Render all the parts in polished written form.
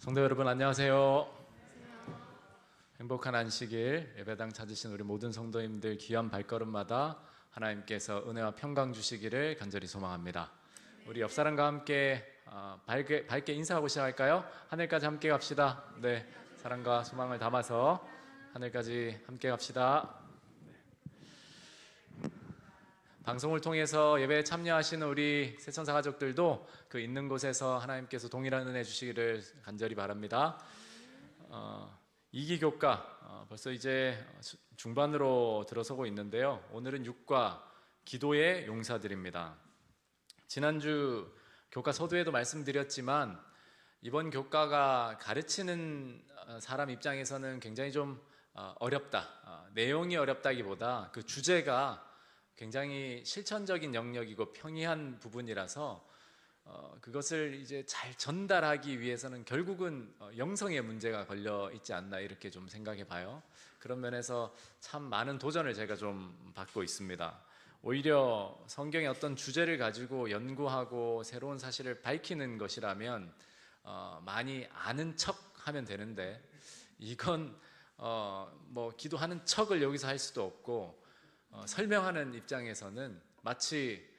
성도 여러분 안녕하세요. 행복한 안식일 예배당 찾으신 우리 모든 성도님들 귀한 발걸음마다 하나님께서 은혜와 평강 주시기를 간절히 소망합니다. 우리 옆 사람과 함께 밝게 인사하고 시작할까요? 하늘까지 함께 갑시다. 네, 사랑과 소망을 담아서 하늘까지 함께 갑시다. 방송을 통해서 예배에 참여하시는 우리 새천사 가족들도 그 있는 곳에서 하나님께서 동일한 은혜 주시기를 간절히 바랍니다. 2기 교과 벌써 이제 중반으로 들어서고 있는데요. 오늘은 6과 기도의 용사들입니다. 지난주 교과 서두에도 말씀드렸지만 이번 교과가 가르치는 사람 입장에서는 굉장히 좀 어렵다. 내용이 어렵다기보다 그 주제가 굉장히 실천적인 영역이고 평이한 부분이라서 그것을 이제 잘 전달하기 위해서는 결국은 영성의 문제가 걸려 있지 않나 이렇게 좀 생각해 봐요. 그런 면에서 참 많은 도전을 제가 좀 받고 있습니다. 오히려 성경의 어떤 주제를 가지고 연구하고 새로운 사실을 밝히는 것이라면 많이 아는 척 하면 되는데 이건 뭐 기도하는 척을 여기서 할 수도 없고 설명하는 입장에서는 마치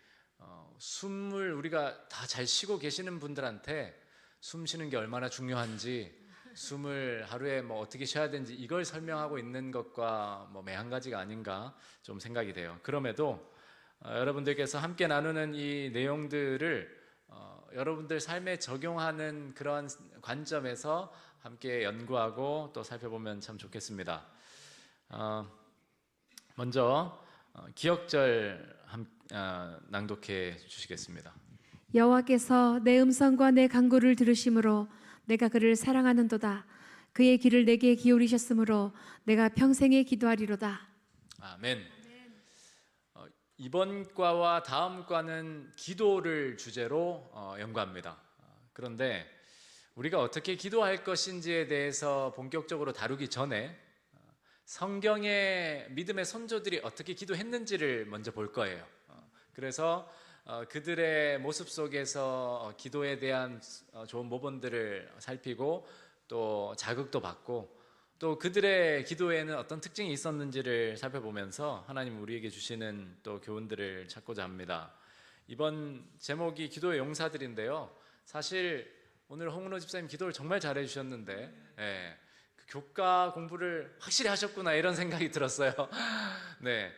숨을 우리가 다 잘 쉬고 계시는 분들한테 숨 쉬는 게 얼마나 중요한지 숨을 하루에 뭐 어떻게 쉬어야 되는지 이걸 설명하고 있는 것과 뭐 매한가지가 아닌가 좀 생각이 돼요. 그럼에도 여러분들께서 함께 나누는 이 내용들을 여러분들 삶에 적용하는 그런 관점에서 함께 연구하고 또 살펴보면 참 좋겠습니다. 먼저 기억절 낭독해 주시겠습니다. 여호와께서 내 음성과 내 간구를 들으심으로 내가 그를 사랑하는도다. 그의 귀를 내게 기울이셨으므로 내가 평생에 기도하리로다. 아멘. 이번 과와 다음 과는 기도를 주제로 연구합니다. 그런데 우리가 어떻게 기도할 것인지에 대해서 본격적으로 다루기 전에 성경의 믿음의 선조들이 어떻게 기도했는지를 먼저 볼 거예요. 그래서 그들의 모습 속에서 기도에 대한 좋은 모범들을 살피고 또 자극도 받고 또 그들의 기도에는 어떤 특징이 있었는지를 살펴보면서 하나님 우리에게 주시는 또 교훈들을 찾고자 합니다. 이번 제목이 기도의 용사들인데요. 사실 오늘 홍은호 집사님 기도를 정말 잘해 주셨는데 교과 공부를 확실히 하셨구나 이런 생각이 들었어요. 네,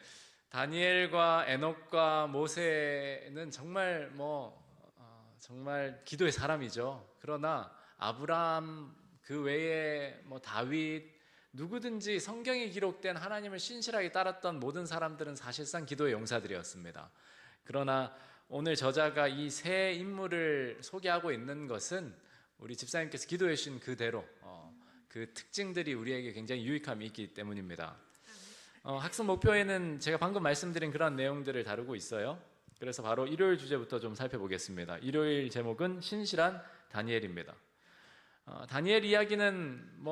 다니엘과 에녹과 모세는 정말 정말 기도의 사람이죠. 그러나 아브라함 그 외에 다윗 누구든지 성경에 기록된 하나님을 신실하게 따랐던 모든 사람들은 사실상 기도의 용사들이었습니다. 그러나 오늘 저자가 이 세 인물을 소개하고 있는 것은 우리 집사님께서 기도해 주신 그대로 그 특징들이 우리에게 굉장히 유익함이 있기 때문입니다. 학습 목표에는 제가 방금 말씀드린 그런 내용들을 다루고 있어요. 그래서 바로 일요일 주제부터 좀 살펴보겠습니다. 일요일 제목은 신실한 다니엘입니다. 다니엘 이야기는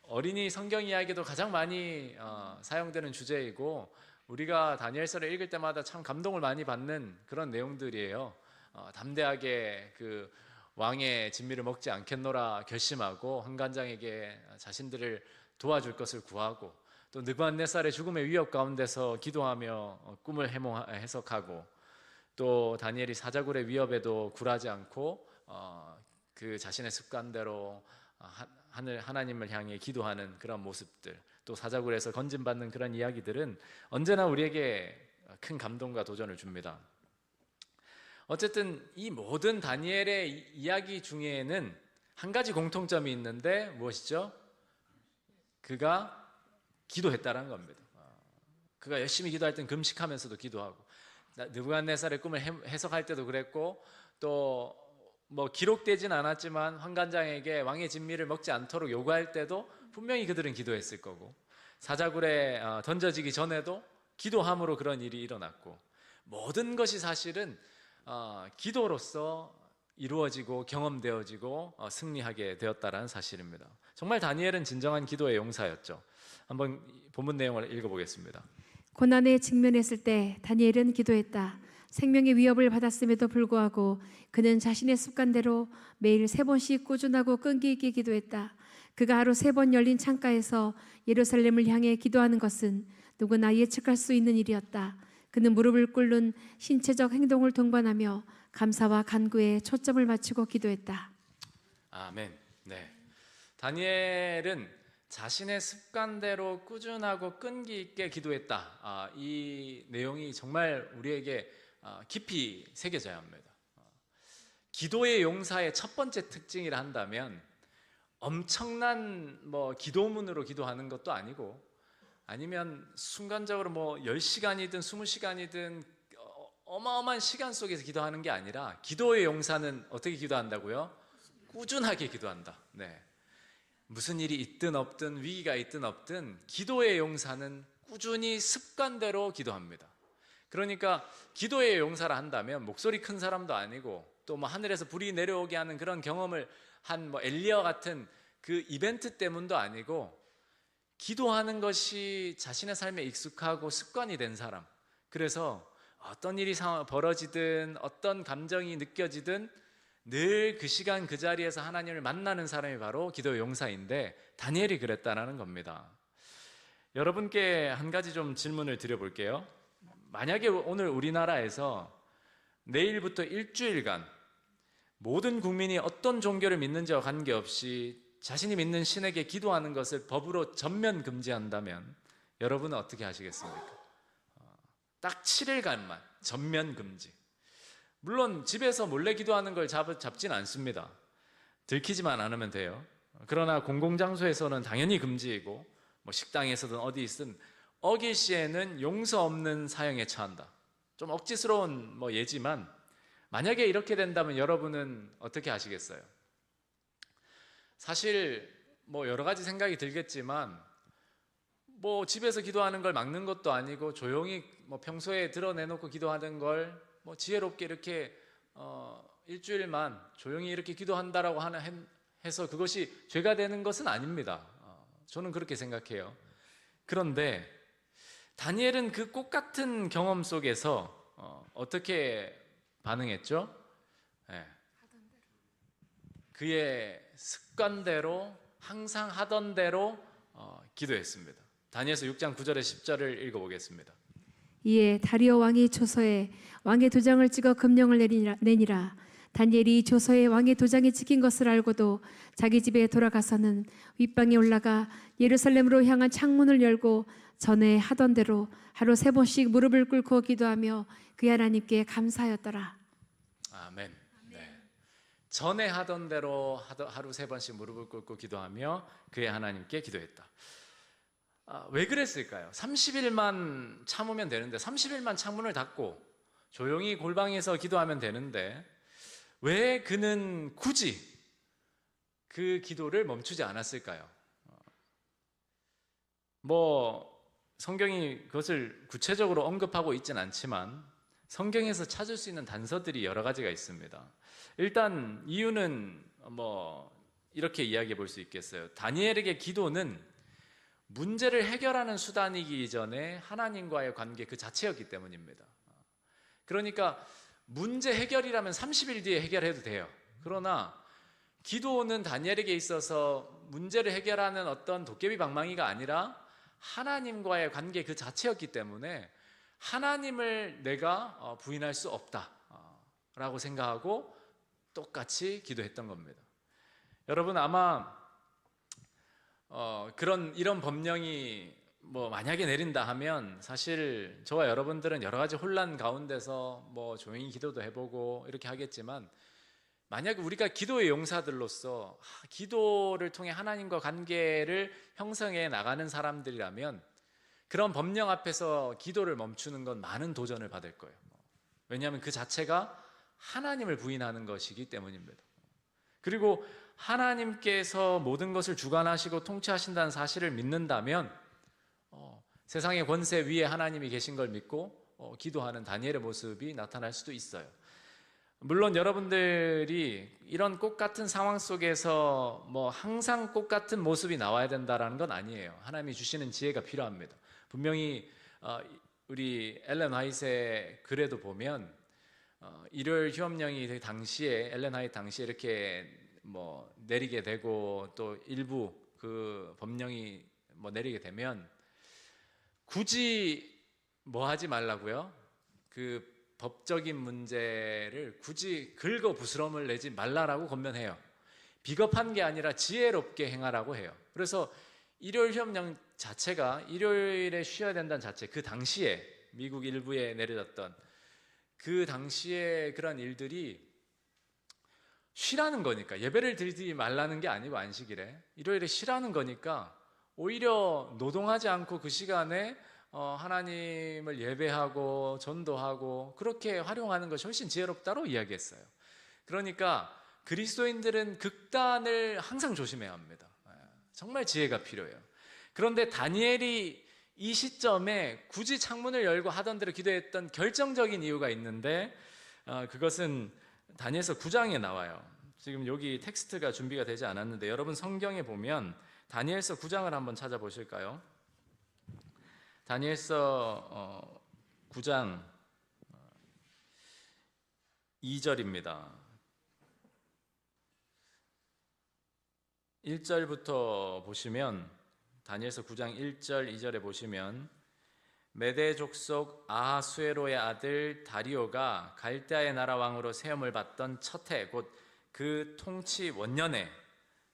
어린이 성경 이야기도 가장 많이 사용되는 주제이고 우리가 다니엘서를 읽을 때마다 참 감동을 많이 받는 그런 내용들이에요. 담대하게 그 왕의 진미를 먹지 않겠노라 결심하고 환관장에게 자신들을 도와줄 것을 구하고 또 느부갓네살의 죽음의 위협 가운데서 기도하며 꿈을 해석하고 또 다니엘이 사자굴의 위협에도 굴하지 않고 그 자신의 습관대로 하나님을 향해 기도하는 그런 모습들 또 사자굴에서 건진받는 그런 이야기들은 언제나 우리에게 큰 감동과 도전을 줍니다. 어쨌든 이 모든 다니엘의 이야기 중에는 한 가지 공통점이 있는데 무엇이죠? 그가 기도했다는 겁니다. 그가 열심히 기도할 땐 금식하면서도 기도하고 느부갓네살의 꿈을 해석할 때도 그랬고 또 기록되진 않았지만 환관장에게 왕의 진미를 먹지 않도록 요구할 때도 분명히 그들은 기도했을 거고 사자굴에 던져지기 전에도 기도함으로 그런 일이 일어났고 모든 것이 사실은 기도로서 이루어지고 경험되어지고 승리하게 되었다는 사실입니다. 정말 다니엘은 진정한 기도의 용사였죠. 한번 본문 내용을 읽어보겠습니다. 고난에 직면했을 때 다니엘은 기도했다. 생명의 위협을 받았음에도 불구하고 그는 자신의 습관대로 매일 3번씩 꾸준하고 끈기 있게 기도했다. 그가 하루 3번 열린 창가에서 예루살렘을 향해 기도하는 것은 누구나 예측할 수 있는 일이었다. 그는 무릎을 꿇는 신체적 행동을 동반하며 감사와 간구에 초점을 맞추고 기도했다. 아멘. 네. 다니엘은 자신의 습관대로 꾸준하고 끈기 있게 기도했다. 이 내용이 정말 우리에게 깊이 새겨져야 합니다. 기도의 용사의 첫 번째 특징이라 한다면 엄청난 기도문으로 기도하는 것도 아니고, 아니면 순간적으로 10시간이든 20시간이든 어마어마한 시간 속에서 기도하는 게 아니라, 기도의 용사는 어떻게 기도한다고요? 꾸준하게 기도한다. 네. 무슨 일이 있든 없든, 위기가 있든 없든, 기도의 용사는 꾸준히 습관대로 기도합니다. 그러니까 기도의 용사라 한다면 목소리 큰 사람도 아니고, 또 하늘에서 불이 내려오게 하는 그런 경험을 한 엘리야 같은 그 이벤트 때문도 아니고, 기도하는 것이 자신의 삶에 익숙하고 습관이 된 사람. 그래서 어떤 일이 벌어지든 어떤 감정이 느껴지든 늘 그 시간 그 자리에서 하나님을 만나는 사람이 바로 기도의 용사인데, 다니엘이 그랬다는 겁니다. 여러분께 한 가지 좀 질문을 드려볼게요. 만약에 오늘 우리나라에서 내일부터 일주일간 모든 국민이 어떤 종교를 믿는지와 관계없이 자신이 믿는 신에게 기도하는 것을 법으로 전면 금지한다면 여러분은 어떻게 하시겠습니까? 딱 7일간만 전면 금지. 물론 집에서 몰래 기도하는 걸 잡진 않습니다. 들키지만 않으면 돼요. 그러나 공공장소에서는 당연히 금지이고, 식당에서든 어디 있든 어길 시에는 용서 없는 사형에 처한다. 좀 억지스러운 예지만, 만약에 이렇게 된다면 여러분은 어떻게 하시겠어요? 사실 여러 가지 생각이 들겠지만, 집에서 기도하는 걸 막는 것도 아니고, 조용히 평소에 드러내놓고 기도하는 걸 지혜롭게 이렇게 일주일만 조용히 이렇게 기도한다라고 해서 그것이 죄가 되는 것은 아닙니다. 저는 그렇게 생각해요. 그런데 다니엘은 그 꽃 같은 경험 속에서 어떻게 반응했죠? 네. 그의 습관대로, 항상 하던 대로 기도했습니다. 다니엘서 6장 9절에 10절을 읽어보겠습니다. 이에 다리오 왕이 조서에 왕의 도장을 찍어 금령을 내니라. 다니엘이 조서에 왕의 도장이 찍힌 것을 알고도 자기 집에 돌아가서는 윗방에 올라가 예루살렘으로 향한 창문을 열고 전에 하던 대로 하루 3번씩 무릎을 꿇고 기도하며 그의 하나님께 감사하였더라. 아멘. 네. 전에 하던 대로 하루 3번씩 무릎을 꿇고 기도하며 그의 하나님께 기도했다. 왜 그랬을까요? 30일만 참으면 되는데, 30일만 창문을 닫고 조용히 골방에서 기도하면 되는데, 왜 그는 굳이 그 기도를 멈추지 않았을까요? 성경이 그것을 구체적으로 언급하고 있진 않지만 성경에서 찾을 수 있는 단서들이 여러 가지가 있습니다. 일단 이유는 이렇게 이야기해 볼 수 있겠어요. 다니엘에게 기도는 문제를 해결하는 수단이기 전에 하나님과의 관계 그 자체였기 때문입니다. 그러니까 문제 해결이라면 30일 뒤에 해결해도 돼요. 그러나 기도는 다니엘에게 있어서 문제를 해결하는 어떤 도깨비 방망이가 아니라 하나님과의 관계 그 자체였기 때문에 하나님을 내가 부인할 수 없다라고 생각하고 똑같이 기도했던 겁니다. 여러분 아마 이런 법령이 만약에 내린다 하면 사실 저와 여러분들은 여러 가지 혼란 가운데서 조용히 기도도 해보고 이렇게 하겠지만, 만약 우리가 기도의 용사들로서 기도를 통해 하나님과 관계를 형성해 나가는 사람들이라면 그런 법령 앞에서 기도를 멈추는 건 많은 도전을 받을 거예요. 왜냐하면 그 자체가 하나님을 부인하는 것이기 때문입니다. 그리고 하나님께서 모든 것을 주관하시고 통치하신다는 사실을 믿는다면 세상의 권세 위에 하나님이 계신 걸 믿고 기도하는 다니엘의 모습이 나타날 수도 있어요. 물론 여러분들이 이런 꽃 같은 상황 속에서 항상 꽃 같은 모습이 나와야 된다라는 건 아니에요. 하나님이 주시는 지혜가 필요합니다. 분명히 우리 엘렌 화이트의 글에도 보면 일요일 휴업령이 당시에 엘렌 화이트 당시에 이렇게 뭐 내리게 되고 또 일부 그 법령이 뭐 내리게 되면 굳이 뭐 하지 말라고요? 그 법적인 문제를 굳이 긁어 부스럼을 내지 말라라고 권면해요. 비겁한 게 아니라 지혜롭게 행하라고 해요. 그래서 일요일 휴업령 자체가 일요일에 쉬어야 된다는 자체, 그 당시에 미국 일부에 내려졌던 그 당시에 그런 일들이 쉬라는 거니까, 예배를 드리지 말라는 게 아니고 안식일에 일요일에 쉬라는 거니까 오히려 노동하지 않고 그 시간에 하나님을 예배하고 전도하고 그렇게 활용하는 것이 훨씬 지혜롭다고 이야기했어요. 그러니까 그리스도인들은 극단을 항상 조심해야 합니다. 정말 지혜가 필요해요. 그런데 다니엘이 이 시점에 굳이 창문을 열고 하던 대로 기도했던 결정적인 이유가 있는데, 그것은 다니엘서 9장에 나와요. 지금 여기 텍스트가 준비가 되지 않았는데 여러분 성경에 보면 다니엘서 9장을 한번 찾아보실까요? 다니엘서 9장 2절입니다. 1절부터 보시면, 다니엘서 9장 1절 2절에 보시면, 메대 족속 아하수에로의 아들 다리오가 갈대아의 나라 왕으로 세움을 받던 첫 해, 곧 그 통치 원년에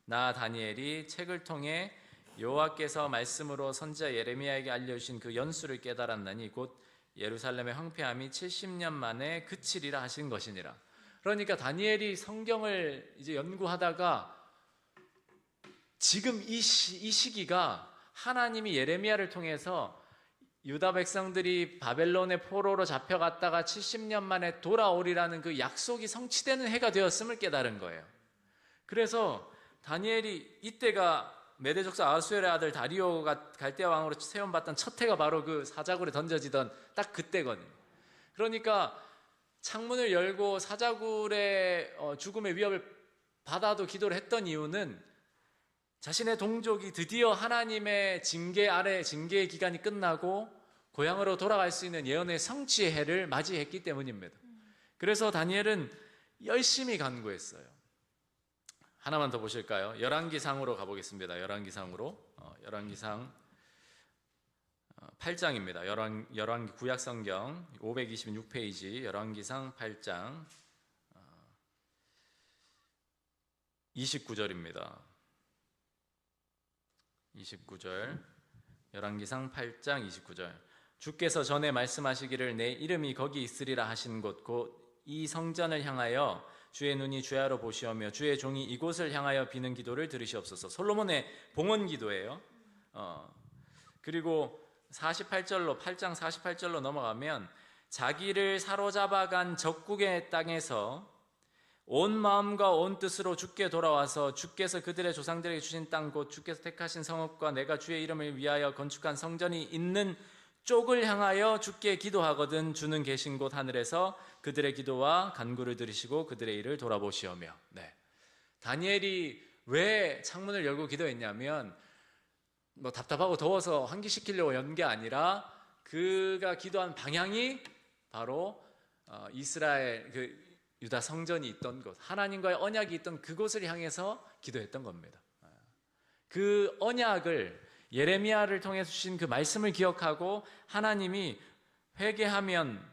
나 다니엘이 책을 통해 여호와께서 말씀으로 선지자 예레미야에게 알려주신 그 연수를 깨달았나니 곧 예루살렘의 황폐함이 70년 만에 그치리라 하신 것이니라. 그러니까 다니엘이 성경을 이제 연구하다가 지금 이 시기가 하나님이 예레미야를 통해서 유다 백성들이 바벨론의 포로로 잡혀갔다가 70년 만에 돌아오리라는 그 약속이 성취되는 해가 되었음을 깨달은 거예요. 그래서 다니엘이 이때가 메대족사 아하수엘의 아들 다리오가 갈대아 왕으로 세움받던 첫 해가 바로 그 사자굴에 던져지던 딱 그때거든요. 그러니까 창문을 열고 사자굴의 죽음의 위협을 받아도 기도를 했던 이유는 자신의 동족이 드디어 하나님의 징계 아래 징계의 기간이 끝나고 고향으로 돌아갈 수 있는 예언의 성취의 해를 맞이했기 때문입니다. 그래서 다니엘은 열심히 간구했어요. 하나만 더 보실까요? 열왕기상으로 가보겠습니다. 열왕기상으로 열왕기상 8장입니다. 열왕기 구약성경 526페이지 열왕기상 8장 29절입니다. 29절 열왕기상 8장 29절 주께서 전에 말씀하시기를 내 이름이 거기 있으리라 하신 곳 곧 이 성전을 향하여 주의 눈이 주야로 보시오며 주의 종이 이곳을 향하여 비는 기도를 들으시옵소서. 솔로몬의 봉헌 기도예요. 그리고 48절로 8장 48절로 넘어가면 자기를 사로잡아간 적국의 땅에서 온 마음과 온 뜻으로 주께 돌아와서 주께서 그들의 조상들에게 주신 땅 곧 주께서 택하신 성읍과 내가 주의 이름을 위하여 건축한 성전이 있는 쪽을 향하여 주께 기도하거든 주는 계신 곳 하늘에서 그들의 기도와 간구를 들으시고 그들의 일을 돌아보시오며. 다니엘이 왜 창문을 열고 기도했냐면 뭐 답답하고 더워서 환기시키려고 연 게 아니라 그가 기도한 방향이 바로 이스라엘 유다 성전이 있던 곳, 하나님과의 언약이 있던 그곳을 향해서 기도했던 겁니다. 그 언약을 예레미야를 통해 주신 그 말씀을 기억하고 하나님이 회개하면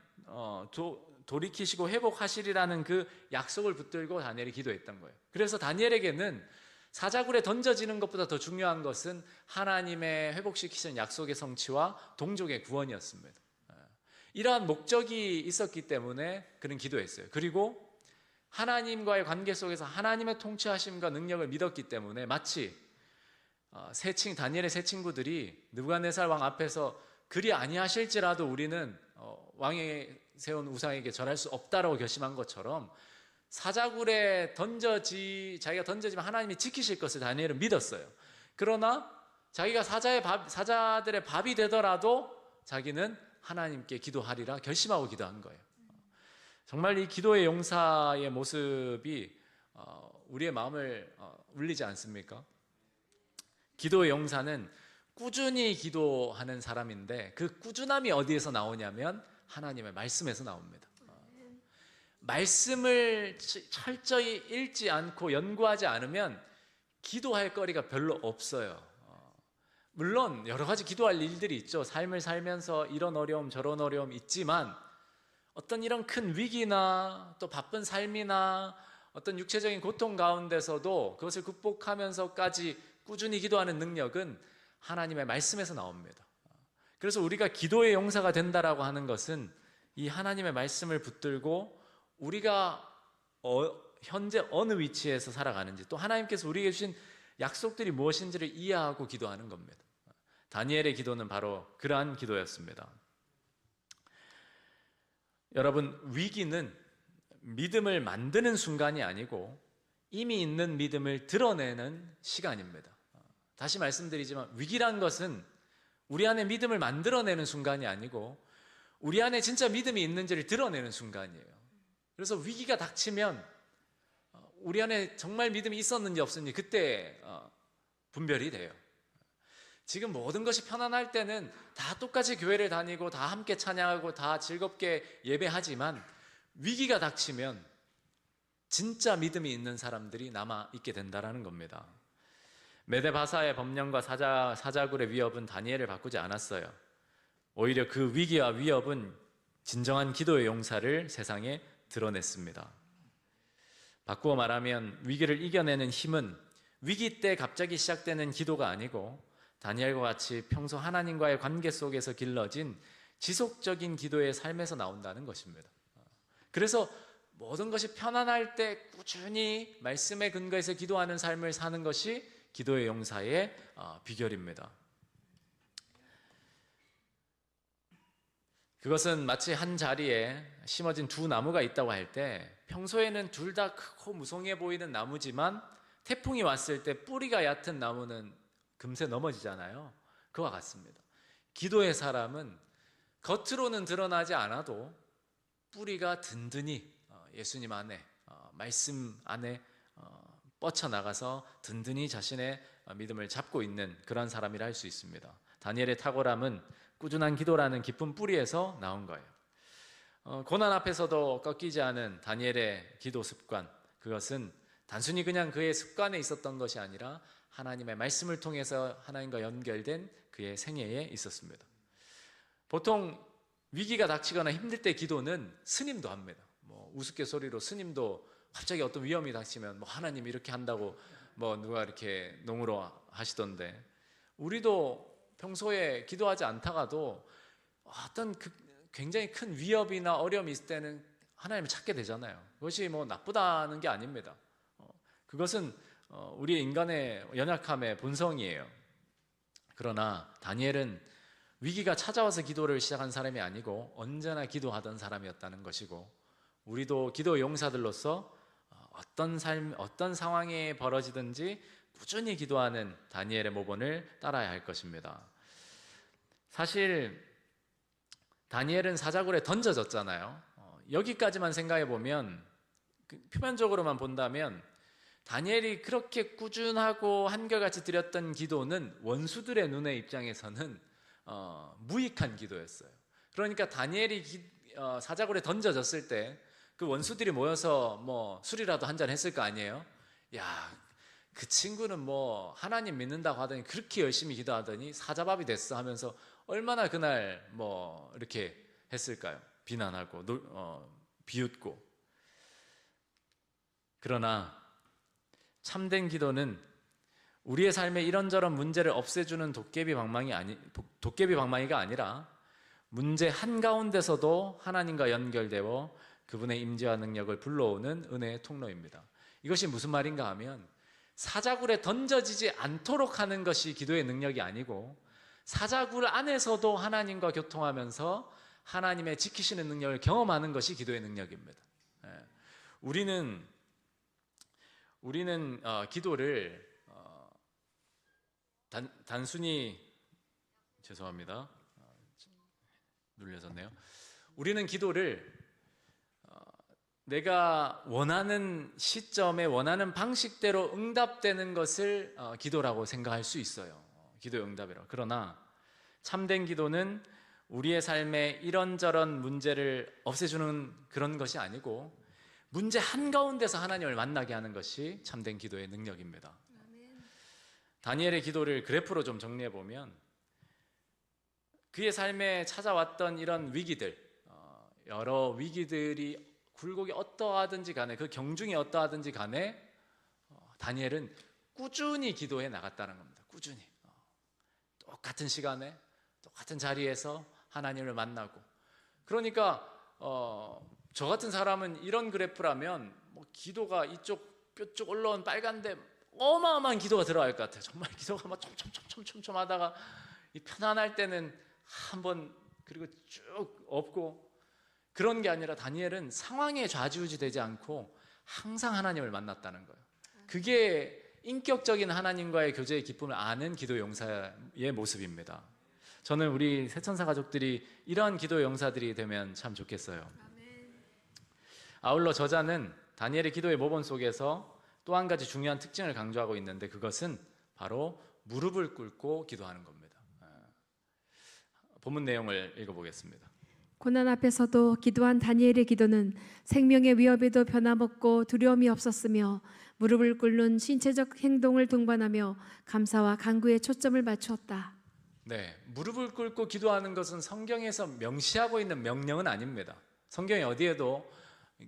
돌이키시고 회복하시리라는 그 약속을 붙들고 다니엘이 기도했던 거예요. 그래서 다니엘에게는 사자굴에 던져지는 것보다 더 중요한 것은 하나님의 회복시키신 약속의 성취와 동족의 구원이었습니다. 이러한 목적이 있었기 때문에 그는 기도했어요. 그리고 하나님과의 관계 속에서 하나님의 통치하심과 능력을 믿었기 때문에 마치 다니엘의 세 친구들이 느부갓네살 왕 앞에서 그리 아니하실지라도 우리는 왕이 세운 우상에게 절할 수 없다라고 결심한 것처럼 사자굴에 자기가 던져지면 하나님이 지키실 것을 다니엘은 믿었어요. 그러나 자기가 사자들의 밥이 되더라도 자기는 하나님께 기도하리라 결심하고 기도한 거예요. 정말 이 기도의 용사의 모습이 우리의 마음을 울리지 않습니까? 기도의 용사는 꾸준히 기도하는 사람인데 그 꾸준함이 어디에서 나오냐면 하나님의 말씀에서 나옵니다. 말씀을 철저히 읽지 않고 연구하지 않으면 기도할 거리가 별로 없어요. 물론 여러 가지 기도할 일들이 있죠. 삶을 살면서 이런 어려움 저런 어려움 있지만 어떤 이런 큰 위기나 또 바쁜 삶이나 어떤 육체적인 고통 가운데서도 그것을 극복하면서까지 꾸준히 기도하는 능력은 하나님의 말씀에서 나옵니다. 그래서 우리가 기도의 용사가 된다라고 하는 것은 이 하나님의 말씀을 붙들고 우리가 현재 어느 위치에서 살아가는지, 또 하나님께서 우리에게 주신 약속들이 무엇인지를 이해하고 기도하는 겁니다. 다니엘의 기도는 바로 그러한 기도였습니다. 여러분, 위기는 믿음을 만드는 순간이 아니고 이미 있는 믿음을 드러내는 시간입니다. 다시 말씀드리지만 위기란 것은 우리 안에 믿음을 만들어내는 순간이 아니고 우리 안에 진짜 믿음이 있는지를 드러내는 순간이에요. 그래서 위기가 닥치면 우리 안에 정말 믿음이 있었는지 없었는지 그때 분별이 돼요. 지금 모든 것이 편안할 때는 다 똑같이 교회를 다니고 다 함께 찬양하고 다 즐겁게 예배하지만 위기가 닥치면 진짜 믿음이 있는 사람들이 남아 있게 된다는 겁니다. 메데바사의 법령과 사자굴의 위협은 다니엘을 바꾸지 않았어요. 오히려 그 위기와 위협은 진정한 기도의 용사를 세상에 드러냈습니다. 바꾸어 말하면 위기를 이겨내는 힘은 위기 때 갑자기 시작되는 기도가 아니고 다니엘과 같이 평소 하나님과의 관계 속에서 길러진 지속적인 기도의 삶에서 나온다는 것입니다. 그래서 모든 것이 편안할 때 꾸준히 말씀에 근거해서 기도하는 삶을 사는 것이 기도의 용사의 비결입니다. 그것은 마치 한 자리에 심어진 두 나무가 있다고 할 때 평소에는 둘 다 크고 무성해 보이는 나무지만 태풍이 왔을 때 뿌리가 얕은 나무는 금세 넘어지잖아요. 그와 같습니다. 기도의 사람은 겉으로는 드러나지 않아도 뿌리가 든든히 예수님 안에 말씀 안에 뻗쳐나가서 든든히 자신의 믿음을 잡고 있는 그런 사람이라 할 수 있습니다. 다니엘의 탁월함은 꾸준한 기도라는 깊은 뿌리에서 나온 거예요. 고난 앞에서도 꺾이지 않은 다니엘의 기도 습관, 그것은 단순히 그냥 그의 습관에 있었던 것이 아니라 하나님의 말씀을 통해서 하나님과 연결된 그의 생애에 있었습니다. 보통 위기가 닥치거나 힘들 때 기도는 스님도 합니다. 우스갯소리로 스님도 갑자기 어떤 위험이 닥치면 하나님 이렇게 한다고 누가 이렇게 농으로 하시던데, 우리도 평소에 기도하지 않다가도 어떤 굉장히 큰 위협이나 어려움이 있을 때는 하나님을 찾게 되잖아요. 그것이 나쁘다는 게 아닙니다. 그것은 우리 인간의 연약함의 본성이에요. 그러나 다니엘은 위기가 찾아와서 기도를 시작한 사람이 아니고 언제나 기도하던 사람이었다는 것이고, 우리도 기도 용사들로서 어떤 상황이 벌어지든지 꾸준히 기도하는 다니엘의 모본을 따라야 할 것입니다. 사실 다니엘은 사자굴에 던져졌잖아요. 여기까지만 생각해 보면, 표면적으로만 본다면 다니엘이 그렇게 꾸준하고 한결같이 드렸던 기도는 원수들의 눈의 입장에서는 무익한 기도였어요. 그러니까 다니엘이 사자굴에 던져졌을 때 그 원수들이 모여서 술이라도 한잔 했을 거 아니에요? 야, 그 친구는 하나님 믿는다고 하더니 그렇게 열심히 기도하더니 사자밥이 됐어 하면서 얼마나 그날 이렇게 했을까요? 비난하고 비웃고. 그러나 참된 기도는 우리의 삶에 이런저런 문제를 없애주는 도깨비 방망이가 아니라 문제 한가운데서도 하나님과 연결되어 그분의 임재와 능력을 불러오는 은혜의 통로입니다. 이것이 무슨 말인가 하면, 사자굴에 던져지지 않도록 하는 것이 기도의 능력이 아니고 사자굴 안에서도 하나님과 교통하면서 하나님의 지키시는 능력을 경험하는 것이 기도의 능력입니다. 우리는 기도를 단순히 죄송합니다. 눌려졌네요. 우리는 기도를 내가 원하는 시점에 원하는 방식대로 응답되는 것을 기도라고 생각할 수 있어요. 기도의 응답이라고. 그러나 참된 기도는 우리의 삶에 이런저런 문제를 없애주는 그런 것이 아니고 문제 한가운데서 하나님을 만나게 하는 것이 참된 기도의 능력입니다. 다니엘의 기도를 그래프로 좀 정리해 보면 그의 삶에 찾아왔던 이런 위기들, 여러 위기들이 굴곡이 어떠하든지 간에, 그 경중이 어떠하든지 간에 다니엘은 꾸준히 기도해 나갔다는 겁니다. 꾸준히 똑같은 시간에 똑같은 자리에서 하나님을 만나고. 그러니까 저 같은 사람은 이런 그래프라면 뭐 기도가 이쪽 뼈쪽 올라온 빨간데 어마어마한 기도가 들어갈 것 같아요. 정말 기도가 막 촘촘촘촘 하다가 이 편안할 때는 한번 그리고 쭉 없고, 그런 게 아니라 다니엘은 상황에 좌지우지되지 않고 항상 하나님을 만났다는 거예요. 그게 인격적인 하나님과의 교제의 기쁨을 아는 기도 용사의 모습입니다. 저는 우리 새천사 가족들이 이러한 기도 용사들이 되면 참 좋겠어요. 아울러 저자는 다니엘의 기도의 모범 속에서 또 한 가지 중요한 특징을 강조하고 있는데, 그것은 바로 무릎을 꿇고 기도하는 겁니다. 본문 내용을 읽어보겠습니다. 고난 앞에서도 기도한 다니엘의 기도는 생명의 위협에도 변함없고 두려움이 없었으며 무릎을 꿇는 신체적 행동을 동반하며 감사와 간구에 초점을 맞추었다. 네, 무릎을 꿇고 기도하는 것은 성경에서 명시하고 있는 명령은 아닙니다. 성경에 어디에도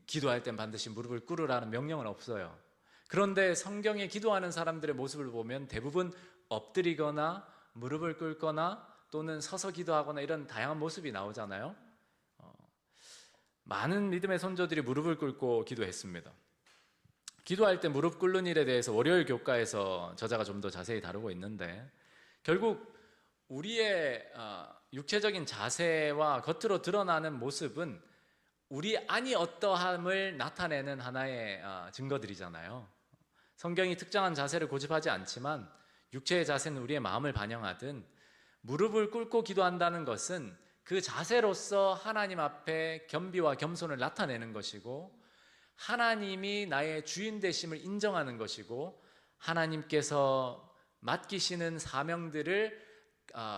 기도할 땐 반드시 무릎을 꿇으라는 명령은 없어요. 그런데 성경에 기도하는 사람들의 모습을 보면 대부분 엎드리거나 무릎을 꿇거나 또는 서서 기도하거나 이런 다양한 모습이 나오잖아요. 많은 믿음의 선조들이 무릎을 꿇고 기도했습니다. 기도할 때 무릎 꿇는 일에 대해서 월요일 교과에서 저자가 좀 더 자세히 다루고 있는데, 결국 우리의 육체적인 자세와 겉으로 드러나는 모습은 우리 안이 어떠함을 나타내는 하나의 증거들이잖아요. 성경이 특정한 자세를 고집하지 않지만 육체의 자세는 우리의 마음을 반영하든, 무릎을 꿇고 기도한다는 것은 그 자세로서 하나님 앞에 겸비와 겸손을 나타내는 것이고, 하나님이 나의 주인 되심을 인정하는 것이고, 하나님께서 맡기시는 사명들을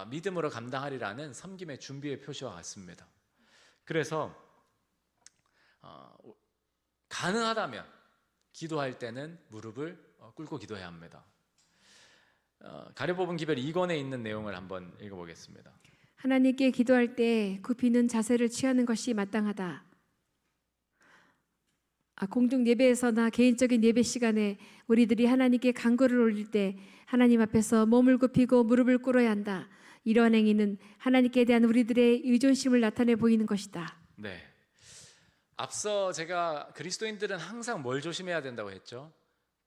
믿음으로 감당하리라는 섬김의 준비의 표시와 같습니다. 그래서 가능하다면 기도할 때는 무릎을 꿇고 기도해야 합니다. 가려뽑은 기별 2권에 있는 내용을 한번 읽어보겠습니다. 하나님께 기도할 때 굽히는 자세를 취하는 것이 마땅하다. 공중 예배에서나 개인적인 예배 시간에 우리들이 하나님께 간구를 올릴 때 하나님 앞에서 몸을 굽히고 무릎을 꿇어야 한다. 이러한 행위는 하나님께 대한 우리들의 의존심을 나타내 보이는 것이다. 네. 앞서 제가 그리스도인들은 항상 뭘 조심해야 된다고 했죠?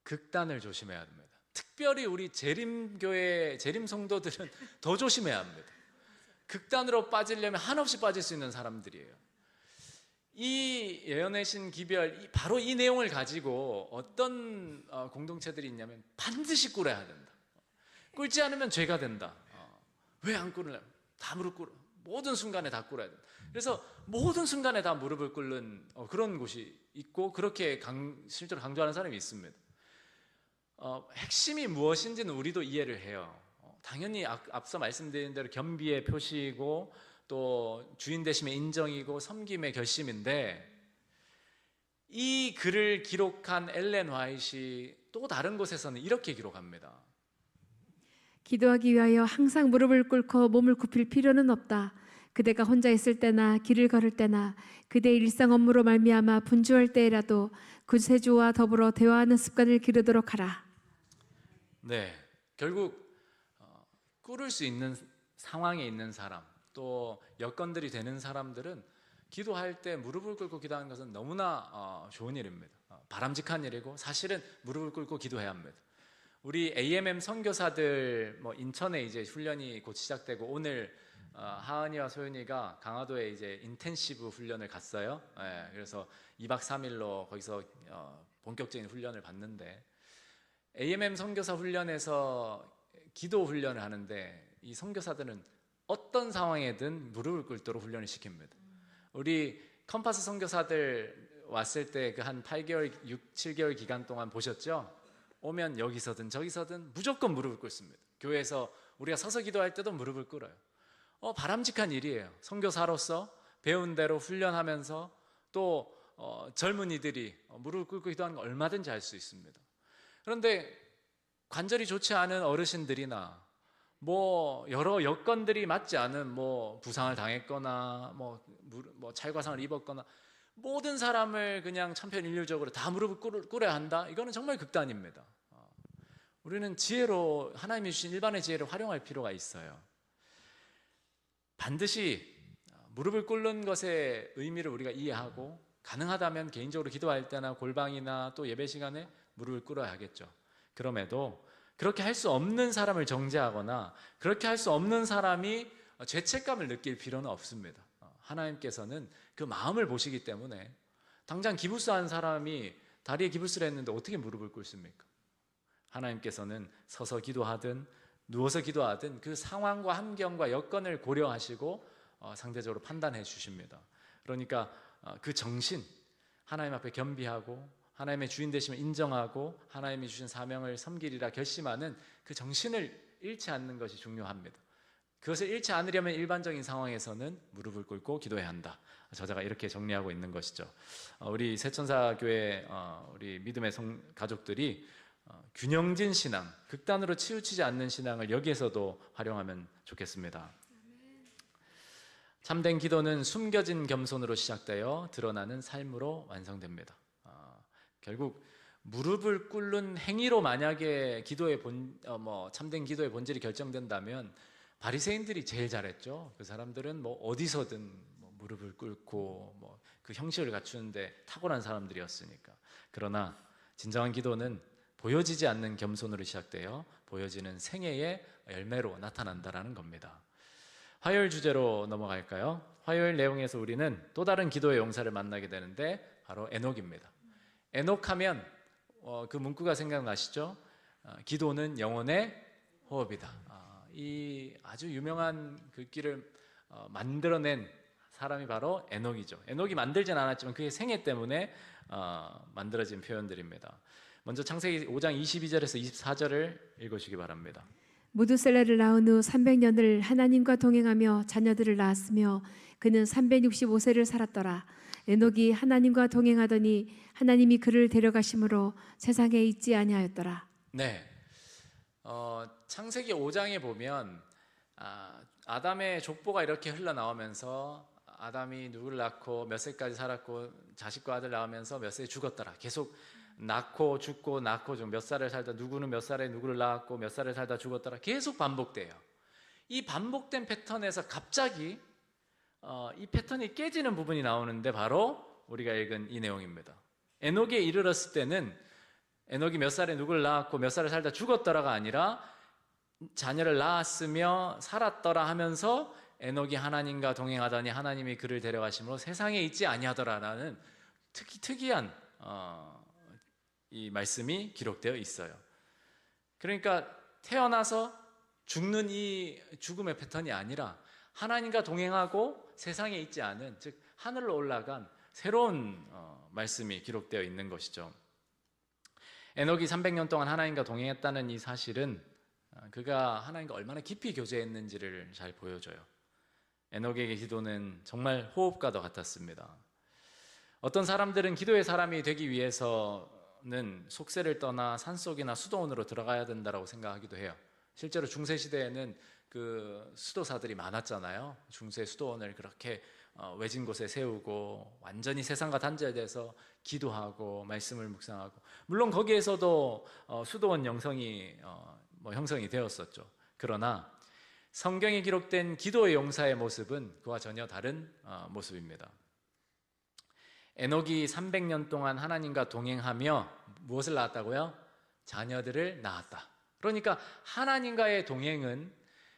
극단을 조심해야 합니다. 특별히 우리 재림교회 재림 성도들은 더 조심해야 합니다. 극단으로 빠지려면 한없이 빠질 수 있는 사람들이에요. 이 예언의 신 기별, 바로 이 내용을 가지고 어떤 공동체들이 있냐면 반드시 꿇어야 된다. 꿇지 않으면 죄가 된다. 왜 안 꿇으려면 다 무릎 꿇어. 모든 순간에 다 꿇어야 된다. 그래서 모든 순간에 다 무릎을 꿇는 그런 곳이 있고, 그렇게 실제로 강조하는 사람이 있습니다. 핵심이 무엇인지는 우리도 이해를 해요. 당연히 앞서 말씀드린 대로 겸비의 표시이고 또 주인 되심의 인정이고 섬김의 결심인데, 이 글을 기록한 엘렌 화이트이 또 다른 곳에서는 이렇게 기록합니다. 기도하기 위하여 항상 무릎을 꿇고 몸을 굽힐 필요는 없다. 그대가 혼자 있을 때나 길을 걸을 때나 그대의 일상 업무로 말미암아 분주할 때라도 구세주와 더불어 대화하는 습관을 기르도록 하라. 네, 결국 꿇을 수 있는 상황에 있는 사람, 또 여건들이 되는 사람들은 기도할 때 무릎을 꿇고 기도하는 것은 너무나 좋은 일입니다. 바람직한 일이고, 사실은 무릎을 꿇고 기도해야 합니다. 우리 AMM 선교사들 인천에 이제 훈련이 곧 시작되고, 오늘 하은이와 소윤이가 강화도에 이제 인텐시브 훈련을 갔어요. 네, 그래서 2박 3일로 거기서 본격적인 훈련을 받는데, AMM 선교사 훈련에서 기도 훈련을 하는데 이 선교사들은 어떤 상황에든 무릎을 꿇도록 훈련을 시킵니다. 우리 컴파스 선교사들 왔을 때 그 한 8개월, 7개월 기간 동안 보셨죠? 오면 여기서든 저기서든 무조건 무릎을 꿇습니다. 교회에서 우리가 서서 기도할 때도 무릎을 꿇어요. 바람직한 일이에요. 선교사로서 배운 대로 훈련하면서 또 젊은이들이 무릎을 꿇고 기도하는 거 얼마든지 할 수 있습니다. 그런데 관절이 좋지 않은 어르신들이나 뭐 여러 여건들이 맞지 않은 뭐 부상을 당했거나 뭐 찰과상을 입었거나 모든 사람을 그냥 천편일률적으로 다 무릎을 꿇어야 한다? 이거는 정말 극단입니다. 우리는 지혜로 하나님이 주신 일반의 지혜를 활용할 필요가 있어요. 반드시 무릎을 꿇는 것의 의미를 우리가 이해하고 가능하다면 개인적으로 기도할 때나 골방이나 또 예배 시간에 무릎을 꿇어야 하겠죠. 그럼에도 그렇게 할 수 없는 사람을 정죄하거나 그렇게 할 수 없는 사람이 죄책감을 느낄 필요는 없습니다. 하나님께서는 그 마음을 보시기 때문에 당장 기부스한 사람이 다리에 기부스를 했는데 어떻게 무릎을 꿇습니까? 하나님께서는 서서 기도하든 누워서 기도하든 그 상황과 환경과 여건을 고려하시고 상대적으로 판단해 주십니다. 그러니까 그 정신, 하나님 앞에 겸비하고 하나님의 주인 되심을 인정하고 하나님이 주신 사명을 섬기리라 결심하는 그 정신을 잃지 않는 것이 중요합니다. 그것을 잃지 않으려면 일반적인 상황에서는 무릎을 꿇고 기도해야 한다. 저자가 이렇게 정리하고 있는 것이죠. 우리 새천사교회 우리 믿음의 가족들이 균형진 신앙, 극단으로 치우치지 않는 신앙을 여기에서도 활용하면 좋겠습니다. 참된 기도는 숨겨진 겸손으로 시작되어 드러나는 삶으로 완성됩니다. 결국 무릎을 꿇는 행위로 만약에 기도의 참된 기도의 본질이 결정된다면 바리새인들이 제일 잘했죠. 그 사람들은 뭐 어디서든 무릎을 꿇고 그 형식을 갖추는데 탁월한 사람들이었으니까. 그러나 진정한 기도는 보여지지 않는 겸손으로 시작되어 보여지는 생애의 열매로 나타난다라는 겁니다. 화요일 주제로 넘어갈까요? 화요일 내용에서 우리는 또 다른 기도의 용사를 만나게 되는데 바로 에녹입니다. 에녹하면 그 문구가 생각나시죠? 기도는 영혼의 호흡이다. 이 아주 유명한 글귀를 만들어낸 사람이 바로 에녹이죠. 에녹이 만들진 않았지만 그의 생애 때문에 만들어진 표현들입니다. 먼저 창세기 5장 22절에서 24절을 읽으시기 바랍니다. 무두셀라를 낳은 후 300년을 하나님과 동행하며 자녀들을 낳았으며 그는 365세를 살았더라. 에녹이 하나님과 동행하더니 하나님이 그를 데려가심으로 세상에 있지 아니하였더라. 네, 창세기 5장에 보면 아담의 족보가 이렇게 흘러나오면서 아담이 누구를 낳고 몇 세까지 살았고 자식과 아들 낳으면서 몇 세에 죽었더라. 계속 낳고 죽고 낳고 몇 살을 살다 누구는 몇 살에 누구를 낳았고 몇 살을 살다 죽었더라. 계속 반복돼요. 이 반복된 패턴에서 갑자기 이 패턴이 깨지는 부분이 나오는데 바로 우리가 읽은 이 내용입니다. 에녹에 이르렀을 때는 에녹이 몇 살에 누구를 낳았고 몇 살을 살다 죽었더라가 아니라 자녀를 낳았으며 살았더라 하면서 에녹이 하나님과 동행하더니 하나님이 그를 데려가심으로 세상에 있지 아니하더라라는 특이한 이 말씀이 기록되어 있어요. 그러니까 태어나서 죽는 이 죽음의 패턴이 아니라 하나님과 동행하고 세상에 있지 않은, 즉 하늘로 올라간 새로운 말씀이 기록되어 있는 것이죠. 에녹이 300년 동안 하나님과 동행했다는 이 사실은 그가 하나님과 얼마나 깊이 교제했는지를 잘 보여줘요. 에녹에게 기도는 정말 호흡과도 같았습니다. 어떤 사람들은 기도의 사람이 되기 위해서는 속세를 떠나 산속이나 수도원으로 들어가야 된다고 생각하기도 해요. 실제로 중세시대에는 그 수도사들이 많았잖아요. 중세 수도원을 그렇게 외진 곳에 세우고 완전히 세상과 단절돼서 기도하고 말씀을 묵상하고, 물론 거기에서도 수도원 형성이 되었었죠. 그러나 성경에 기록된 기도의 용사의 모습은 그와 전혀 다른 모습입니다. 에녹이 300년 동안 하나님과 동행하며 무엇을 낳았다고요? 자녀들을 낳았다. 그러니까 하나님과의 동행은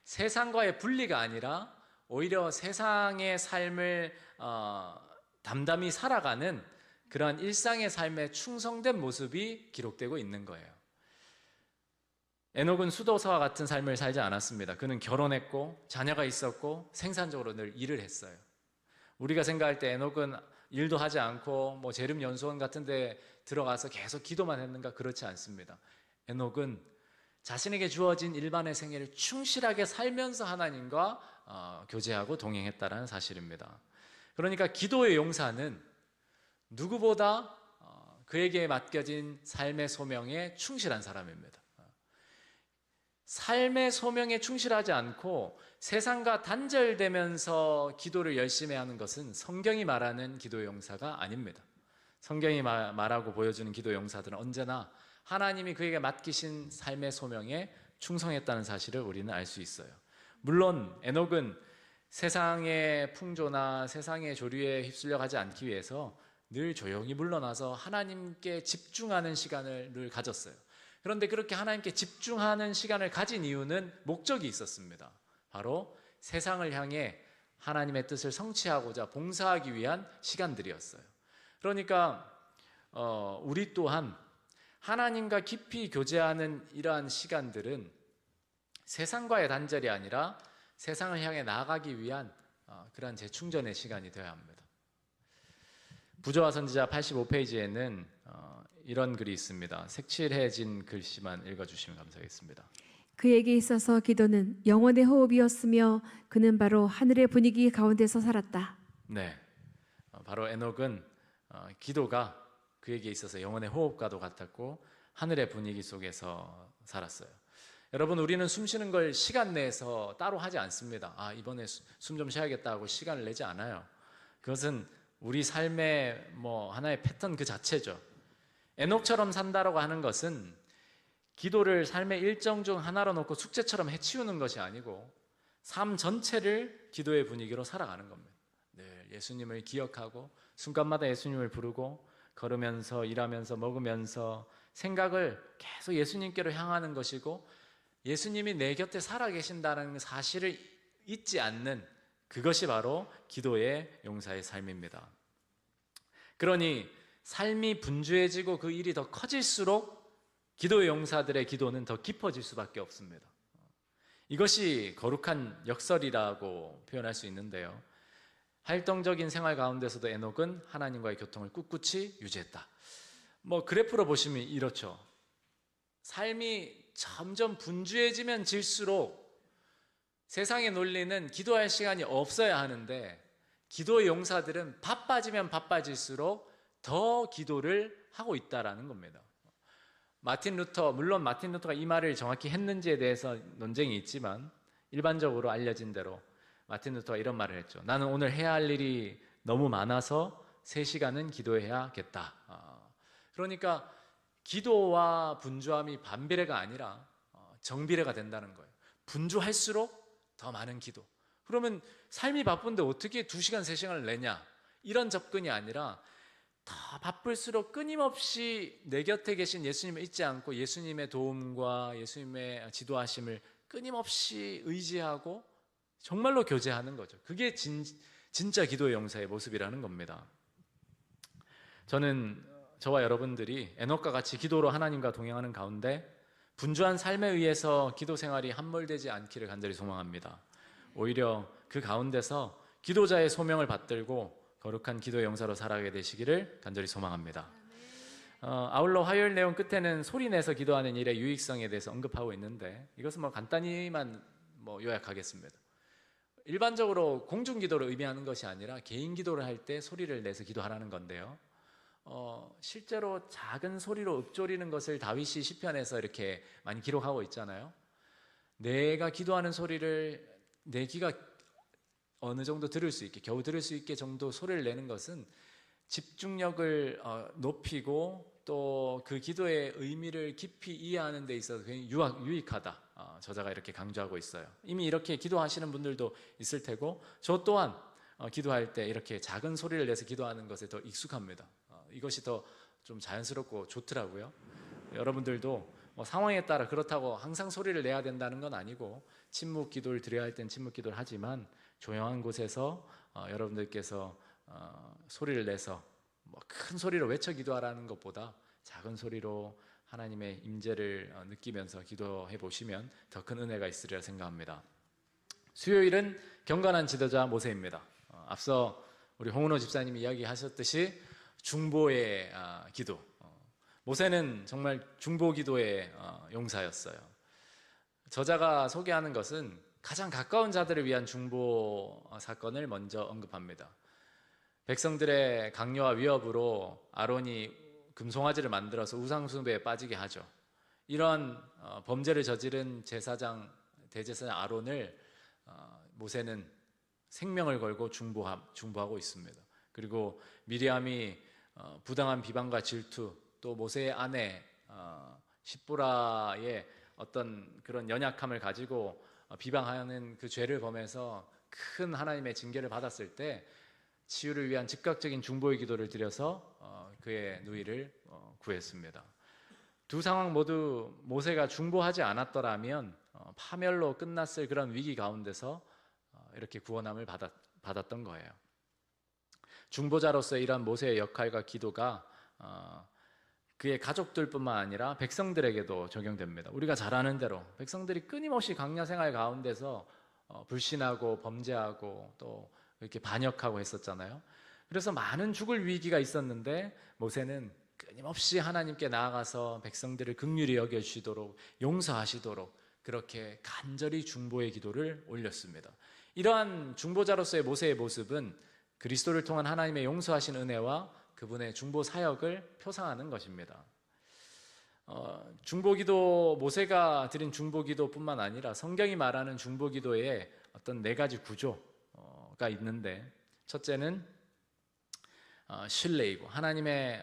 세상과의 분리가 아니라 오히려 세상의 삶을 담담히 살아가는 그런 일상의 삶에 충성된 모습이 기록되고 있는 거예요. 에녹은 수도사와 같은 삶을 살지 않았습니다. 그는 결혼했고 자녀가 있었고 생산적으로 늘 일을 했어요. 우리가 생각할 때 에녹은 일도 하지 않고 재림 연수원 같은 데 들어가서 계속 기도만 했는가? 그렇지 않습니다. 에녹은 자신에게 주어진 일반의 생애를 충실하게 살면서 하나님과 교제하고 동행했다는 사실입니다. 그러니까 기도의 용사는 누구보다 그에게 맡겨진 삶의 소명에 충실한 사람입니다. 삶의 소명에 충실하지 않고 세상과 단절되면서 기도를 열심히 하는 것은 성경이 말하는 기도 용사가 아닙니다. 성경이 말하고 보여주는 기도 용사들은 언제나 하나님이 그에게 맡기신 삶의 소명에 충성했다는 사실을 우리는 알 수 있어요. 물론 에녹은 세상의 풍조나 세상의 조류에 휩쓸려 가지 않기 위해서 늘 조용히 물러나서 하나님께 집중하는 시간을 늘 가졌어요. 그런데 그렇게 하나님께 집중하는 시간을 가진 이유는 목적이 있었습니다. 바로 세상을 향해 하나님의 뜻을 성취하고자 봉사하기 위한 시간들이었어요. 그러니까 우리 또한 하나님과 깊이 교제하는 이러한 시간들은 세상과의 단절이 아니라 세상을 향해 나아가기 위한 그러한 재충전의 시간이 되어야 합니다. 부조화 선지자 85페이지에는 이런 글이 있습니다. 색칠해진 글씨만 읽어주시면 감사하겠습니다. 그에게 있어서 기도는 영혼의 호흡이었으며 그는 바로 하늘의 분위기 가운데서 살았다. 네, 바로 에녹은 기도가 그에게 있어서 영혼의 호흡과도 같았고 하늘의 분위기 속에서 살았어요. 여러분, 우리는 숨 쉬는 걸 시간 내에서 따로 하지 않습니다. 이번에 숨 좀 쉬어야겠다 하고 시간을 내지 않아요. 그것은 우리 삶의 하나의 패턴 그 자체죠. 에녹처럼 산다라고 하는 것은 기도를 삶의 일정 중 하나로 놓고 숙제처럼 해치우는 것이 아니고 삶 전체를 기도의 분위기로 살아가는 겁니다. 늘 예수님을 기억하고 순간마다 예수님을 부르고 걸으면서 일하면서 먹으면서 생각을 계속 예수님께로 향하는 것이고 예수님이 내 곁에 살아계신다는 사실을 잊지 않는 그것이 바로 기도의 용사의 삶입니다. 그러니 삶이 분주해지고 그 일이 더 커질수록 기도의 용사들의 기도는 더 깊어질 수밖에 없습니다. 이것이 거룩한 역설이라고 표현할 수 있는데요. 활동적인 생활 가운데서도 에녹은 하나님과의 교통을 꿋꿋이 유지했다. 그래프로 보시면 이렇죠. 삶이 점점 분주해지면 질수록 세상의 논리는 기도할 시간이 없어야 하는데 기도의 용사들은 바빠지면 바빠질수록 더 기도를 하고 있다라는 겁니다. 물론 마틴 루터가 이 말을 정확히 했는지에 대해서 논쟁이 있지만 일반적으로 알려진 대로 마틴 루터가 이런 말을 했죠. 나는 오늘 해야 할 일이 너무 많아서 3시간은 기도해야겠다. 그러니까 기도와 분주함이 반비례가 아니라 정비례가 된다는 거예요. 분주할수록 더 많은 기도. 그러면 삶이 바쁜데 어떻게 2시간, 3시간을 내냐? 이런 접근이 아니라 더 바쁠수록 끊임없이 내 곁에 계신 예수님을 잊지 않고 예수님의 도움과 예수님의 지도하심을 끊임없이 의지하고 정말로 교제하는 거죠. 그게 진짜 기도의 용사의 모습이라는 겁니다. 저는 저와 여러분들이 에녹과 같이 기도로 하나님과 동행하는 가운데 분주한 삶에 의해서 기도 생활이 함몰되지 않기를 간절히 소망합니다. 오히려 그 가운데서 기도자의 소명을 받들고 거룩한 기도의 용사로 살아가게 되시기를 간절히 소망합니다. 아울러 화요일 내용 끝에는 소리내서 기도하는 일의 유익성에 대해서 언급하고 있는데 이것은 간단히만 요약하겠습니다. 일반적으로 공중기도를 의미하는 것이 아니라 개인 기도를 할 때 소리를 내서 기도하라는 건데요. 실제로 작은 소리로 읊조리는 것을 다윗이 시편에서 이렇게 많이 기록하고 있잖아요. 내가 기도하는 소리를 내 귀가 어느 정도 들을 수 있게, 겨우 들을 수 있게 정도 소리를 내는 것은 집중력을 높이고 또 그 기도의 의미를 깊이 이해하는 데 있어서 굉장히 유익하다. 저자가 이렇게 강조하고 있어요. 이미 이렇게 기도하시는 분들도 있을 테고 저 또한 기도할 때 이렇게 작은 소리를 내서 기도하는 것에 더 익숙합니다. 이것이 더 좀 자연스럽고 좋더라고요. 여러분들도 상황에 따라 그렇다고 항상 소리를 내야 된다는 건 아니고 침묵 기도를 드려야 할 땐 침묵 기도를 하지만 조용한 곳에서 여러분들께서 소리를 내서 큰 소리로 외쳐 기도하라는 것보다 작은 소리로 하나님의 임재를 느끼면서 기도해 보시면 더 큰 은혜가 있으리라 생각합니다. 수요일은 경건한 지도자 모세입니다. 앞서 우리 홍은호 집사님이 이야기하셨듯이 중보의 기도. 모세는 정말 중보 기도의 용사였어요. 저자가 소개하는 것은 가장 가까운 자들을 위한 중보 사건을 먼저 언급합니다. 백성들의 강요와 위협으로 아론이 금송아지를 만들어서 우상숭배에 빠지게 하죠. 이런 범죄를 저지른 제사장, 대제사장 아론을 모세는 생명을 걸고 중보하고 있습니다. 그리고 미리암이 부당한 비방과 질투, 또 모세의 아내 십보라의 어떤 그런 연약함을 가지고 비방하는 그 죄를 범해서 큰 하나님의 징계를 받았을 때 치유를 위한 즉각적인 중보의 기도를 드려서 그의 누이를 구했습니다. 두 상황 모두 모세가 중보하지 않았더라면 파멸로 끝났을 그런 위기 가운데서 이렇게 구원함을 받았던 거예요. 중보자로서의 이러한 모세의 역할과 기도가 그의 가족들뿐만 아니라 백성들에게도 적용됩니다. 우리가 잘 아는 대로 백성들이 끊임없이 광야 생활 가운데서 불신하고 범죄하고 또 이렇게 반역하고 했었잖아요. 그래서 많은 죽을 위기가 있었는데 모세는 끊임없이 하나님께 나아가서 백성들을 긍휼히 여겨주시도록 용서하시도록 그렇게 간절히 중보의 기도를 올렸습니다. 이러한 중보자로서의 모세의 모습은 그리스도를 통한 하나님의 용서하신 은혜와 그분의 중보 사역을 표상하는 것입니다. 중보기도, 모세가 드린 중보기도뿐만 아니라 성경이 말하는 중보기도에 어떤 4가지 구조가 있는데, 첫째는 신뢰이고 하나님의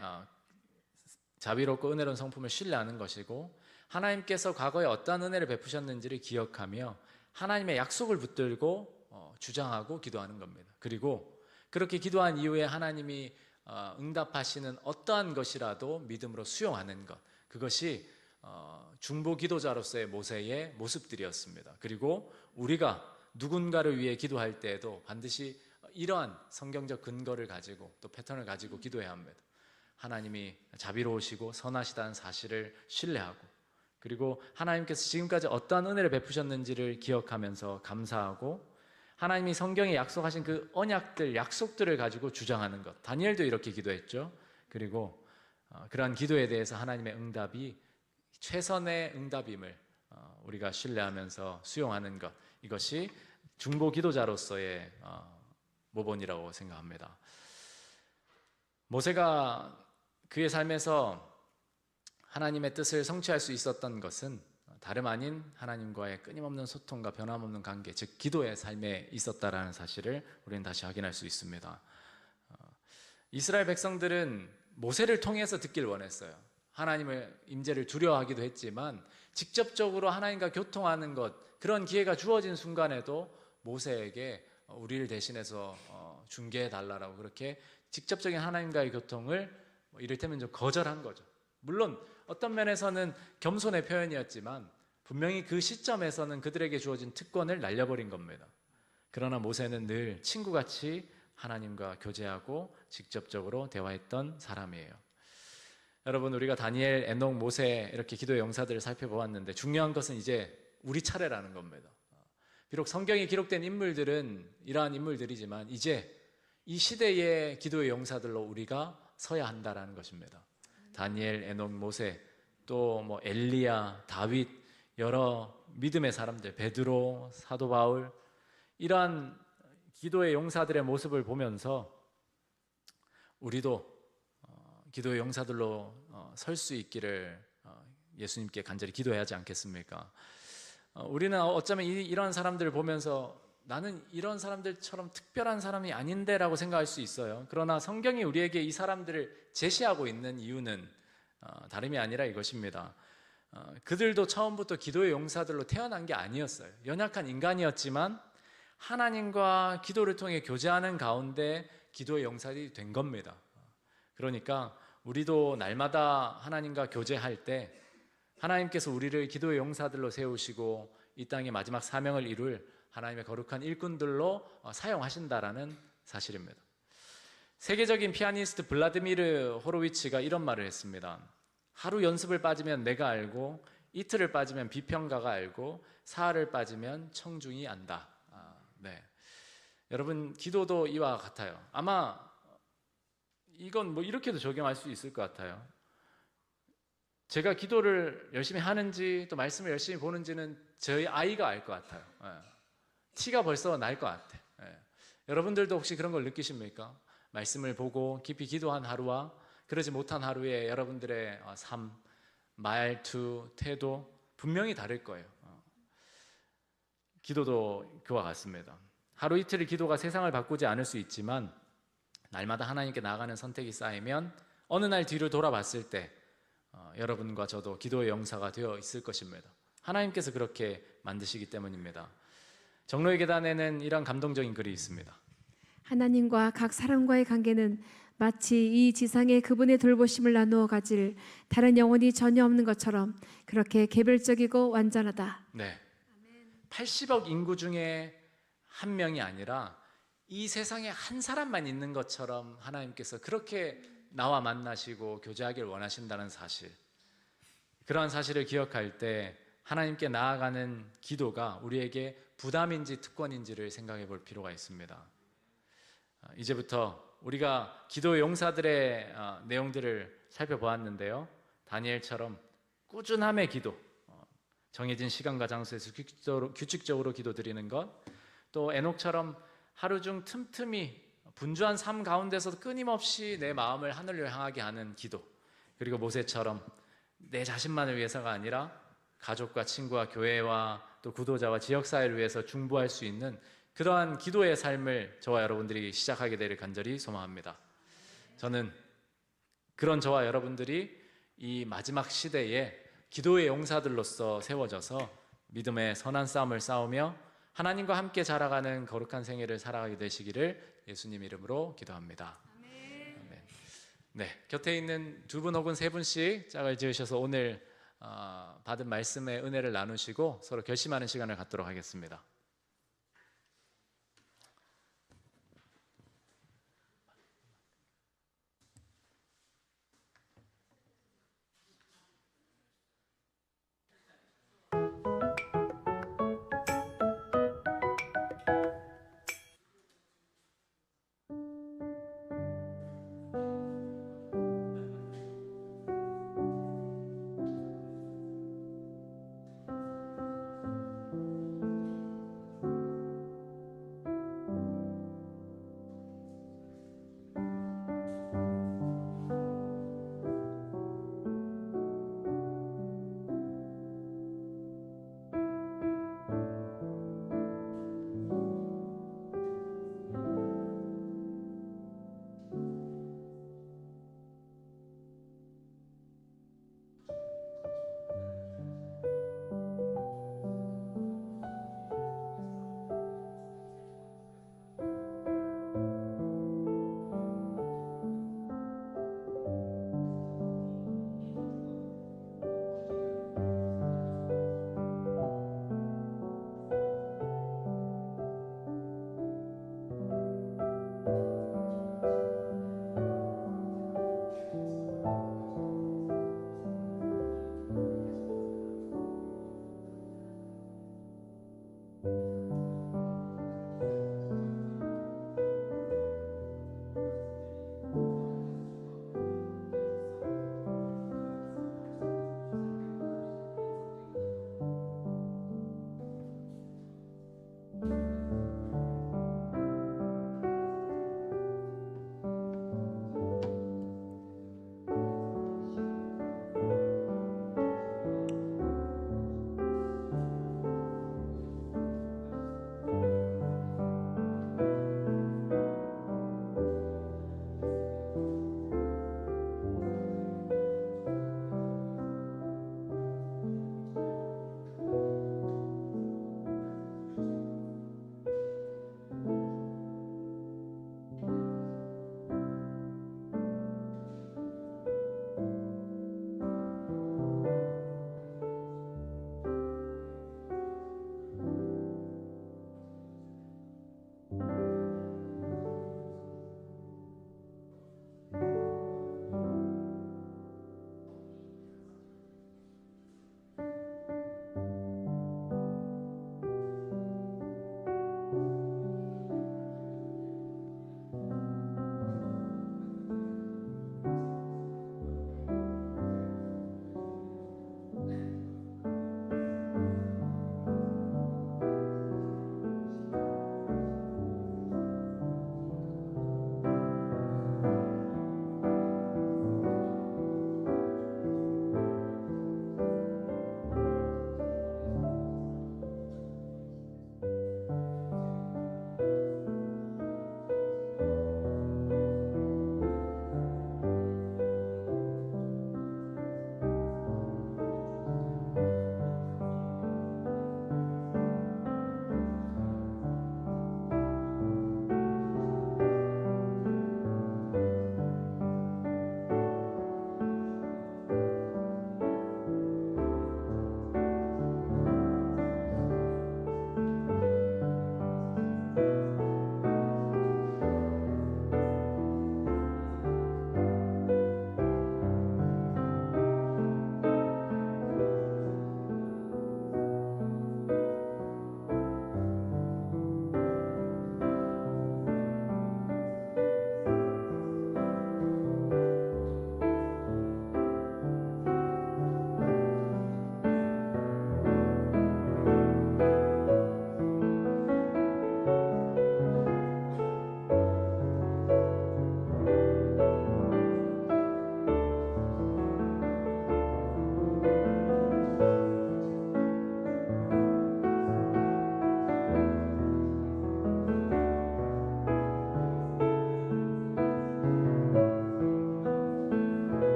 자비롭고 은혜로운 성품을 신뢰하는 것이고, 하나님께서 과거에 어떠한 은혜를 베푸셨는지를 기억하며 하나님의 약속을 붙들고 주장하고 기도하는 겁니다. 그리고 그렇게 기도한 이후에 하나님이 응답하시는 어떠한 것이라도 믿음으로 수용하는 것, 그것이 중보 기도자로서의 모세의 모습들이었습니다. 그리고 우리가 누군가를 위해 기도할 때에도 반드시 이러한 성경적 근거를 가지고 또 패턴을 가지고 기도해야 합니다. 하나님이 자비로우시고 선하시다는 사실을 신뢰하고, 그리고 하나님께서 지금까지 어떠한 은혜를 베푸셨는지를 기억하면서 감사하고, 하나님이 성경에 약속하신 그 언약들, 약속들을 가지고 주장하는 것. 다니엘도 이렇게 기도했죠. 그리고 그러한 기도에 대해서 하나님의 응답이 최선의 응답임을 우리가 신뢰하면서 수용하는 것, 이것이 중보 기도자로서의 모본이라고 생각합니다. 모세가 그의 삶에서 하나님의 뜻을 성취할 수 있었던 것은 다름 아닌 하나님과의 끊임없는 소통과 변함없는 관계, 즉 기도의 삶에 있었다라는 사실을 우리는 다시 확인할 수 있습니다. 이스라엘 백성들은 모세를 통해서 듣길 원했어요. 하나님의 임재를 두려워하기도 했지만 직접적으로 하나님과 교통하는 것, 그런 기회가 주어진 순간에도 모세에게 우리를 대신해서 중개해 달라라고 그렇게 직접적인 하나님과의 교통을 이를테면 좀 거절한 거죠. 물론 어떤 면에서는 겸손의 표현이었지만 분명히 그 시점에서는 그들에게 주어진 특권을 날려버린 겁니다. 그러나 모세는 늘 친구같이 하나님과 교제하고 직접적으로 대화했던 사람이에요. 여러분, 우리가 다니엘, 에녹, 모세 이렇게 기도의 용사들을 살펴보았는데 중요한 것은 이제 우리 차례라는 겁니다. 비록 성경에 기록된 인물들은 이러한 인물들이지만 이제 이 시대의 기도의 용사들로 우리가 서야 한다라는 것입니다. 다니엘, 에녹, 모세, 또 뭐 엘리야, 다윗, 여러 믿음의 사람들, 베드로, 사도 바울, 이러한 기도의 용사들의 모습을 보면서 우리도 기도의 용사들로 설 수 있기를 예수님께 간절히 기도해야 하지 않겠습니까? 우리는 어쩌면 이런 사람들을 보면서 나는 이런 사람들처럼 특별한 사람이 아닌데 라고 생각할 수 있어요. 그러나 성경이 우리에게 이 사람들을 제시하고 있는 이유는 다름이 아니라 이것입니다. 그들도 처음부터 기도의 용사들로 태어난 게 아니었어요. 연약한 인간이었지만 하나님과 기도를 통해 교제하는 가운데 기도의 용사들이 된 겁니다. 그러니까 우리도 날마다 하나님과 교제할 때 하나님께서 우리를 기도의 용사들로 세우시고 이 땅의 마지막 사명을 이룰 하나님의 거룩한 일꾼들로 사용하신다라는 사실입니다. 세계적인 피아니스트 블라디미르 호로위츠가 이런 말을 했습니다. 하루 연습을 빠지면 내가 알고, 이틀을 빠지면 비평가가 알고, 사흘을 빠지면 청중이 안다. 네. 여러분, 기도도 이와 같아요. 아마 이건 뭐 이렇게도 적용할 수 있을 것 같아요. 제가 기도를 열심히 하는지 또 말씀을 열심히 보는지는 저희 아이가 알 것 같아요. 티가 벌써 날 것 같아. 여러분들도 혹시 그런 걸 느끼십니까? 말씀을 보고 깊이 기도한 하루와 그러지 못한 하루에 여러분들의 삶, 말투, 태도 분명히 다를 거예요. 기도도 그와 같습니다. 하루 이틀의 기도가 세상을 바꾸지 않을 수 있지만 날마다 하나님께 나아가는 선택이 쌓이면 어느 날 뒤를 돌아봤을 때 여러분과 저도 기도의 영사가 되어 있을 것입니다. 하나님께서 그렇게 만드시기 때문입니다. 정로의 계단에는 이런 감동적인 글이 있습니다. 하나님과 각 사람과의 관계는 마치 이 지상에 그분의 돌보심을 나누어 가질 다른 영혼이 전혀 없는 것처럼 그렇게 개별적이고 완전하다. 네, 80억 인구 중에 한 명이 아니라 이 세상에 한 사람만 있는 것처럼 하나님께서 그렇게 나와 만나시고 교제하길 원하신다는 사실, 그러한 사실을 기억할 때 하나님께 나아가는 기도가 우리에게 부담인지 특권인지를 생각해 볼 필요가 있습니다. 이제부터 우리가 기도의 용사들의 내용들을 살펴보았는데요, 다니엘처럼 꾸준함의 기도, 정해진 시간과 장소에서 규칙적으로 기도드리는 것, 또 에녹처럼 하루 중 틈틈이 분주한 삶 가운데서도 끊임없이 내 마음을 하늘로 향하게 하는 기도, 그리고 모세처럼 내 자신만을 위해서가 아니라 가족과 친구와 교회와 또 구도자와 지역사회를 위해서 중보할 수 있는 그러한 기도의 삶을 저와 여러분들이 시작하게 되기를 간절히 소망합니다. 저는 그런 저와 여러분들이 이 마지막 시대에 기도의 용사들로서 세워져서 믿음의 선한 싸움을 싸우며 하나님과 함께 자라가는 거룩한 생애를 살아가게 되시기를 예수님 이름으로 기도합니다. 아멘. 네, 곁에 있는 두 분 혹은 세 분씩 짝을 지으셔서 오늘 받은 말씀의 은혜를 나누시고 서로 결심하는 시간을 갖도록 하겠습니다.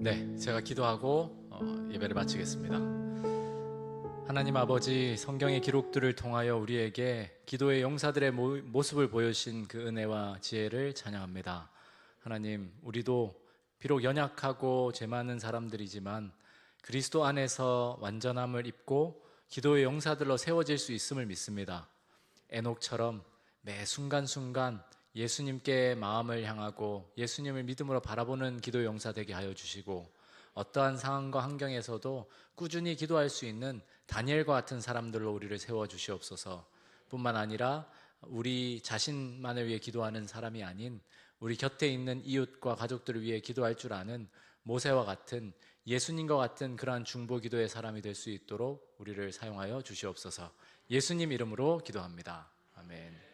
네, 제가 기도하고 예배를 마치겠습니다. 하나님 아버지, 성경의 기록들을 통하여 우리에게 기도의 용사들의 모습을 보여주신 그 은혜와 지혜를 찬양합니다. 하나님, 우리도 비록 연약하고 죄 많은 사람들이지만 그리스도 안에서 완전함을 입고 기도의 용사들로 세워질 수 있음을 믿습니다. 에녹처럼 매 순간순간 예수님께 마음을 향하고 예수님을 믿음으로 바라보는 기도의 용사 되게 하여 주시고, 어떠한 상황과 환경에서도 꾸준히 기도할 수 있는 다니엘과 같은 사람들로 우리를 세워 주시옵소서. 뿐만 아니라 우리 자신만을 위해 기도하는 사람이 아닌 우리 곁에 있는 이웃과 가족들을 위해 기도할 줄 아는 모세와 같은, 예수님과 같은 그러한 중보 기도의 사람이 될 수 있도록 우리를 사용하여 주시옵소서. 예수님 이름으로 기도합니다. 아멘.